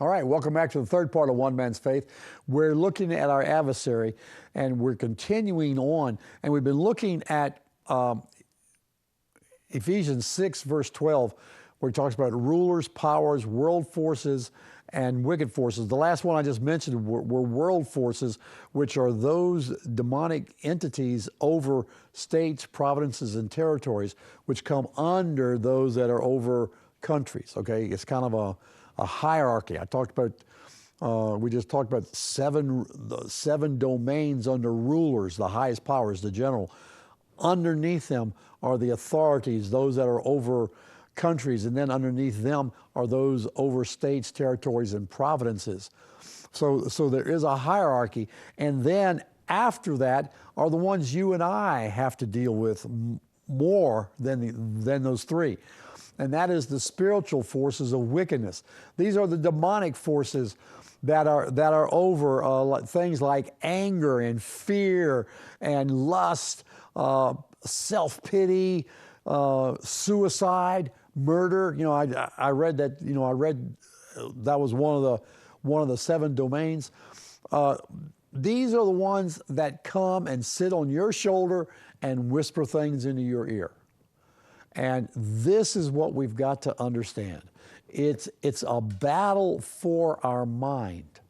All right, welcome back to the third part of One Man's Faith. We're looking at our adversary, and we're continuing on, and we've been looking at Ephesians 6, verse 12, where he talks about rulers, powers, world forces, and wicked forces. The last one I just mentioned were world forces, which are those demonic entities over states, provinces, and territories, which come under those that are over countries. Okay, it's kind of a hierarchy. We just talked about the seven domains under rulers, the highest powers, the general. Underneath them are the authorities, those that are over countries, and then underneath them are those over states, territories, and provinces. So there is a hierarchy, and then after that are the ones you and I have to deal with more than those three. And that is the spiritual forces of wickedness. These are the demonic forces that are over things like anger and fear and lust, self-pity, suicide, murder. I read that. That was one of the seven domains. These are the ones that come and sit on your shoulder and whisper things into your ear. And this is what we've got to understand. It's a battle for our mind.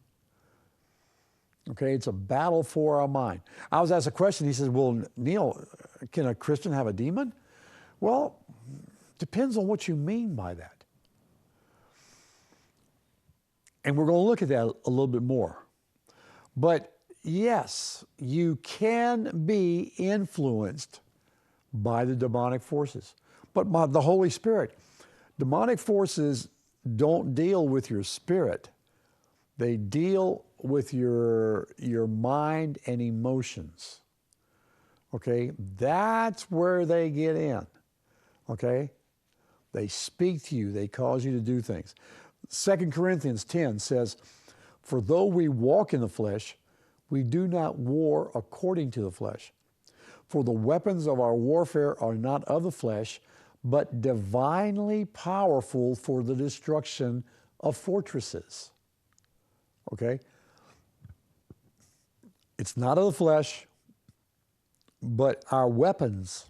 Okay, it's a battle for our mind. I was asked a question. He says, well, Neal, can a Christian have a demon? Well, depends on what you mean by that. And we're going to look at that a little bit more. But yes, you can be influenced by the demonic forces. But by the Holy Spirit. Demonic forces don't deal with your spirit. They deal with your mind and emotions. Okay? That's where they get in. Okay? They speak to you. They cause you to do things. 2 Corinthians 10 says, "For though we walk in the flesh, we do not war according to the flesh. For the weapons of our warfare are not of the flesh, but divinely powerful for the destruction of fortresses." Okay? It's not of the flesh, but our weapons.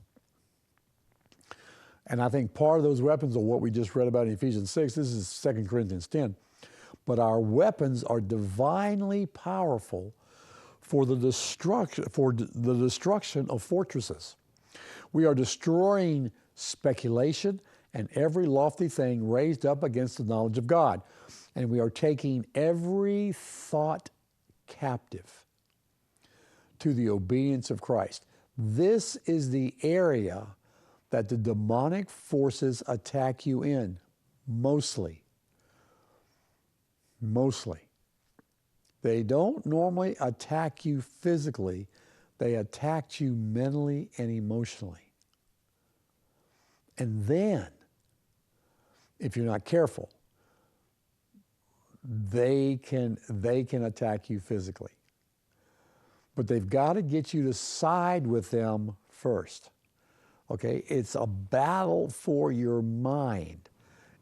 And I think part of those weapons are what we just read about in Ephesians 6. This is 2 Corinthians 10. But our weapons are divinely powerful for the destruction of fortresses. We are destroying speculation and every lofty thing raised up against the knowledge of God. And we are taking every thought captive to the obedience of Christ. This is the area that the demonic forces attack you in, mostly. Mostly. They don't normally attack you physically. They attack you mentally and emotionally. And then, if you're not careful, they can attack you physically. But they've got to get you to side with them first. Okay? It's a battle for your mind.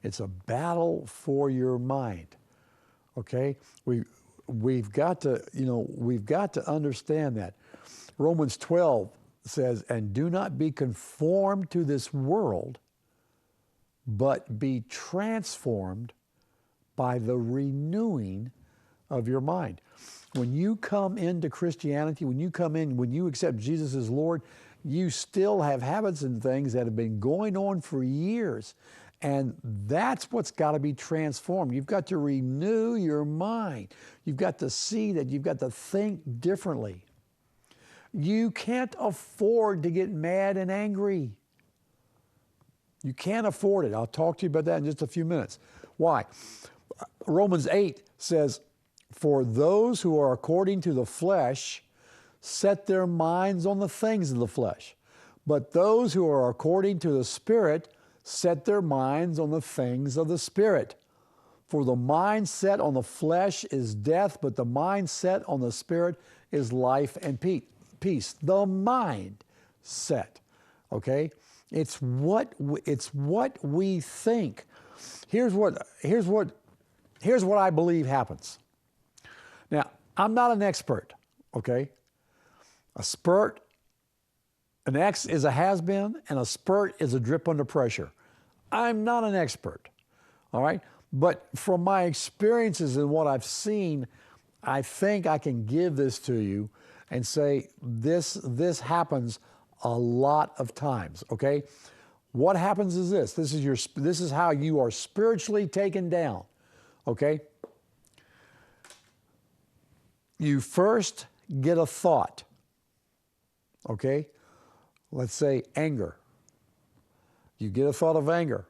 It's a battle for your mind. Okay? We've got to understand that. Romans 12 says, "And do not be conformed to this world, but be transformed by the renewing of your mind." When you come into Christianity, when you accept Jesus as Lord, you still have habits and things that have been going on for years. And that's what's got to be transformed. You've got to renew your mind. You've got to see that you've got to think differently. You can't afford to get mad and angry. You can't afford it. I'll talk to you about that in just a few minutes. Why? Romans 8 says, "For those who are according to the flesh set their minds on the things of the flesh. But those who are according to the Spirit set their minds on the things of the Spirit. For the mind set on the flesh is death, but the mind set on the Spirit is life and peace." The mind set. Okay? It's what we think. Here's what here's what I believe happens. Now, I'm not an expert, okay? A spurt, an X is a has-been, and a spurt is a drip under pressure. I'm not an expert, all right? But from my experiences and what I've seen, I think I can give this to you and say this happens a lot of times, okay? What happens is this. This is how you are spiritually taken down, okay? You first get a thought, okay? Let's say anger. You get a thought of anger.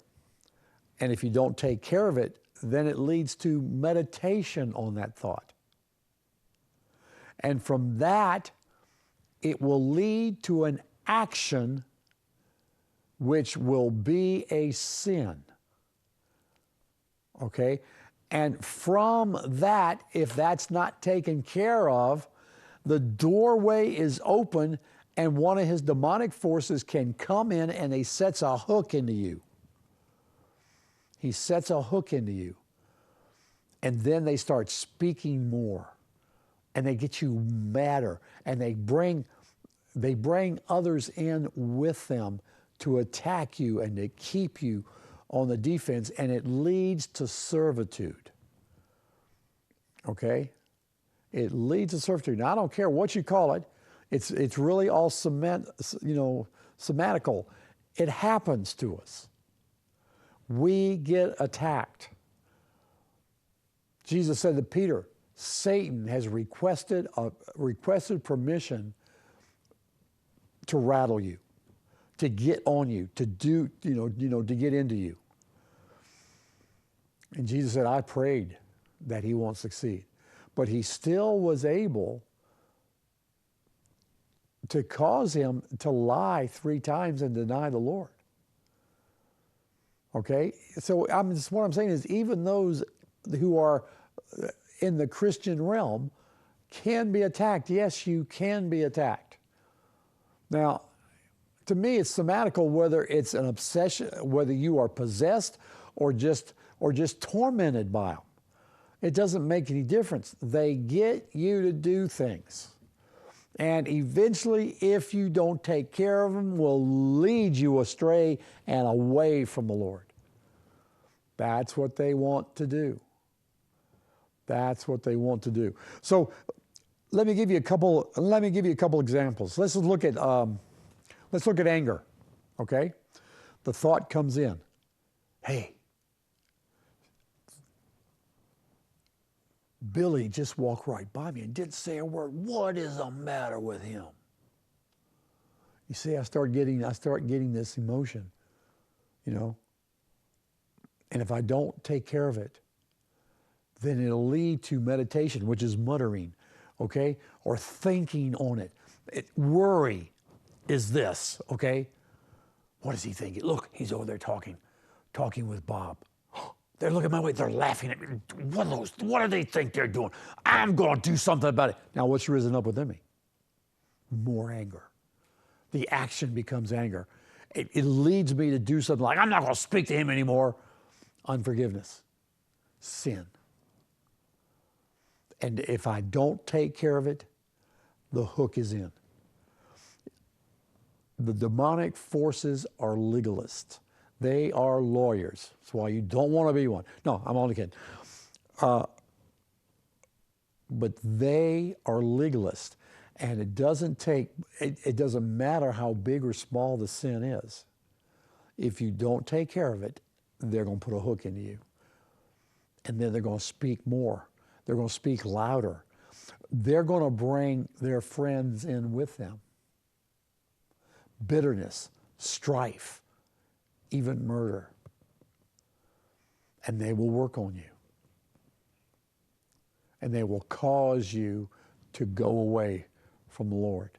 And if you don't take care of it, then it leads to meditation on that thought. And from that, it will lead to an action which will be a sin. Okay? And from that, if that's not taken care of, the doorway is open and one of his demonic forces can come in and he sets a hook into you. He sets a hook into you. And then they start speaking more. And they get you madder. And they bring others in with them to attack you and to keep you on the defense. And it leads to servitude. Okay? It leads to servitude. Now, I don't care what you call it. It's really all somatical. It happens to us. We get attacked. Jesus said to Peter, Satan has requested permission to rattle you, to get on you, to do, to get into you. And Jesus said, I prayed that he won't succeed. But he still was able to cause him to lie 3 times and deny the Lord. Okay? So what I'm saying is even those who are in the Christian realm can be attacked. Yes, you can be attacked. Now, to me, it's somatical whether it's an obsession, whether you are possessed or just tormented by them. It doesn't make any difference. They get you to do things. And eventually, if you don't take care of them, will lead you astray and away from the Lord. That's what they want to do. That's what they want to do. So let me give you a couple examples. Let's look at anger. Okay? The thought comes in. Hey, Billy just walked right by me and didn't say a word. What is the matter with him? You see, I start getting this emotion, And if I don't take care of it, then it'll lead to meditation, which is muttering, okay? Or thinking on it. Worry is this, okay? What is he thinking? Look, he's over there talking with Bob. They're looking my way. They're laughing at me. What do they think they're doing? I'm going to do something about it. Now, what's risen up within me? More anger. The action becomes anger. It leads me to do something like, I'm not going to speak to him anymore. Unforgiveness. Sin. And if I don't take care of it, the hook is in. The demonic forces are legalists. They are lawyers. That's why you don't want to be one. No, I'm only kidding. But they are legalists. And it doesn't matter how big or small the sin is. If you don't take care of it, they're going to put a hook into you. And then they're going to speak more. They're going to speak louder. They're going to bring their friends in with them. Bitterness, strife, even murder. And they will work on you. And they will cause you to go away from the Lord.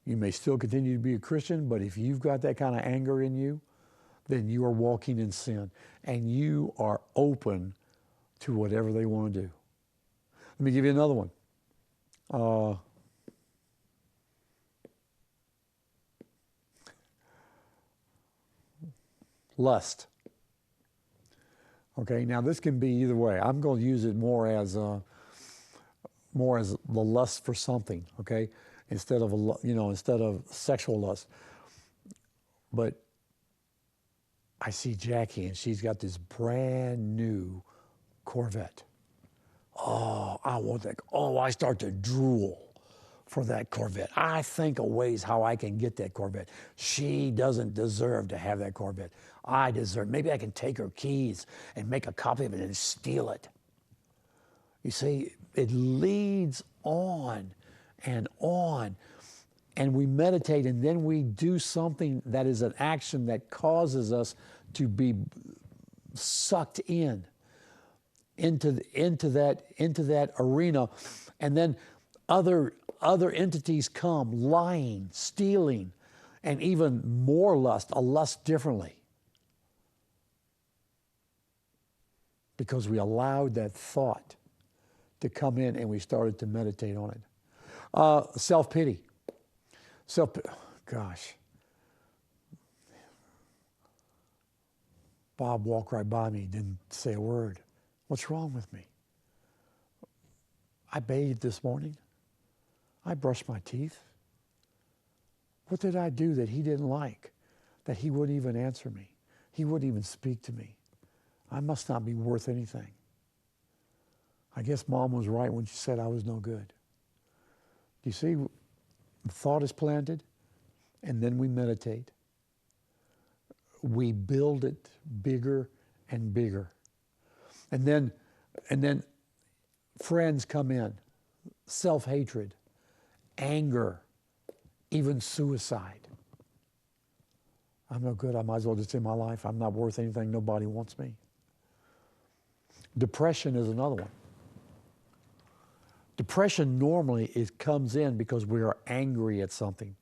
You may still continue to be a Christian, but if you've got that kind of anger in you, then you are walking in sin. And you are open to whatever they want to do. Let me give you another one. Lust. Okay, now this can be either way. I'm going to use it more as the lust for something. Okay, instead of instead of sexual lust. But I see Jackie, and she's got this brand new Corvette. Oh, I want that. Oh, I start to drool for that Corvette. I think of ways how I can get that Corvette. She doesn't deserve to have that Corvette. I deserve. Maybe I can take her keys and make a copy of it and steal it. You see, it leads on and on. And we meditate, and then we do something that is an action that causes us to be sucked into that arena, and then other entities come, lying, stealing, and even more lust, a lust differently, because we allowed that thought to come in and we started to meditate on it. Self-pity. Gosh. Bob walked right by me, didn't say a word. What's wrong with me? I bathed this morning. I brushed my teeth. What did I do that he didn't like? That he wouldn't even answer me? He wouldn't even speak to me. I must not be worth anything. I guess Mom was right when she said I was no good. Do you see? The thought is planted, and then we meditate. We build it bigger and bigger. And then friends come in, self-hatred, anger, even suicide. I'm no good. I might as well just end my life. I'm not worth anything. Nobody wants me. Depression is another one. Depression normally comes in because we are angry at something.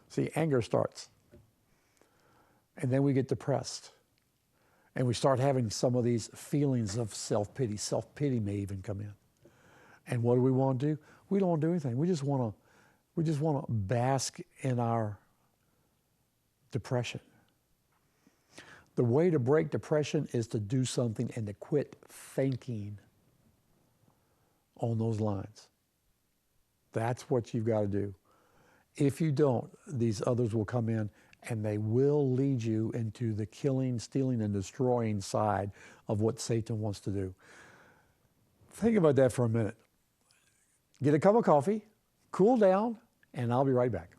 See, anger starts. And then we get depressed. And we start having some of these feelings of self-pity. Self-pity may even come in. And what do we want to do? We don't want to do anything. We just want to bask in our depression. The way to break depression is to do something and to quit thinking on those lines. That's what you've got to do. If you don't, these others will come in and they will lead you into the killing, stealing, and destroying side of what Satan wants to do. Think about that for a minute. Get a cup of coffee, cool down, and I'll be right back.